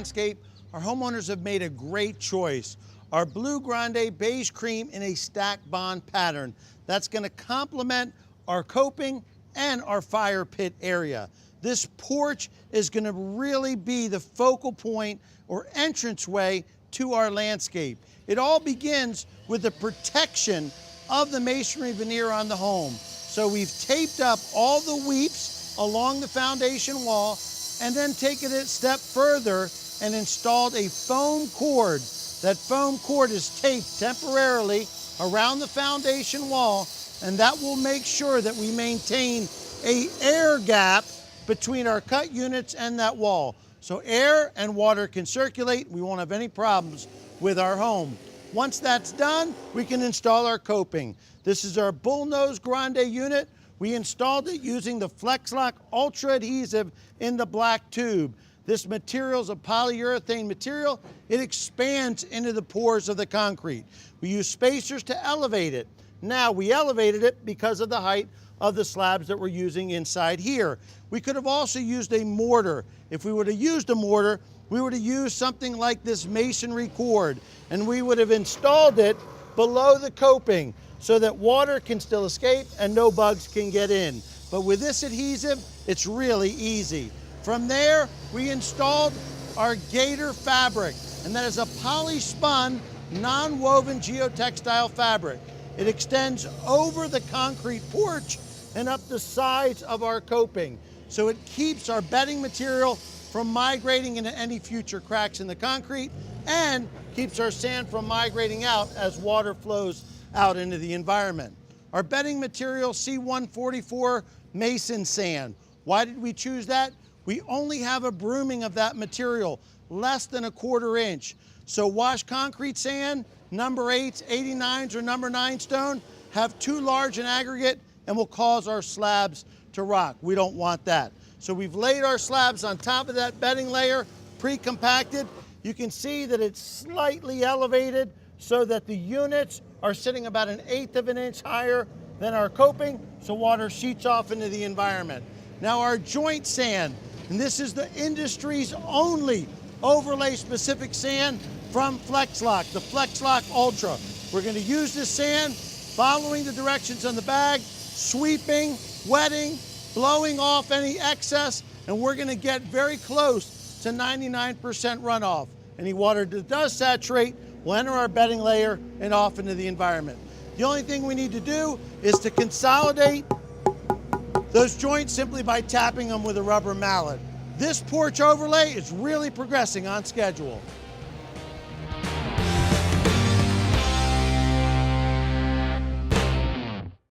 landscape, our homeowners have made a great choice. Our Blue Grande beige cream in a stack bond pattern. That's going to complement our coping and our fire pit area. This porch is going to really be the focal point or entranceway to our landscape. It all begins with the protection of the masonry veneer on the home. So we've taped up all the weeps along the foundation wall and then taken it a step further and installed a foam cord. That foam cord is taped temporarily around the foundation wall, and that will make sure that we maintain an air gap between our cut units and that wall. So air and water can circulate. We won't have any problems with our home. Once that's done, we can install our coping. This is our Bullnose Grande unit. We installed it using the Flex-Lock Ultra Adhesive in the black tube. This material is a polyurethane material. It expands into the pores of the concrete. We use spacers to elevate it. Now, we elevated it because of the height of the slabs that we're using inside here. We could have also used a mortar. If we would have used a mortar, we would have used something like this masonry cord, and we would have installed it below the coping so that water can still escape and no bugs can get in. But with this adhesive, it's really easy. From there, we installed our gator fabric, and that is a poly-spun, non-woven geotextile fabric. It extends over the concrete porch and up the sides of our coping. So it keeps our bedding material from migrating into any future cracks in the concrete and keeps our sand from migrating out as water flows out into the environment. Our bedding material, C144 Mason sand. Why did we choose that? We only have a brooming of that material, less than 1/4 inch. So washed concrete sand, number 8s, 89s, or number 9 stone, have too large an aggregate and will cause our slabs to rock. We don't want that. So we've laid our slabs on top of that bedding layer, pre-compacted. You can see that it's slightly elevated so that the units are sitting about 1/8 of an inch higher than our coping, so water sheets off into the environment. Now our joint sand, and this is the industry's only overlay specific sand from Flex-Lock, the Flex-Lock Ultra. We're going to use this sand following the directions on the bag, sweeping, wetting, blowing off any excess, and we're going to get very close to 99% runoff. Any water that does saturate will enter our bedding layer and off into the environment. The only thing we need to do is to consolidate those joints simply by tapping them with a rubber mallet. This porch overlay is really progressing on schedule.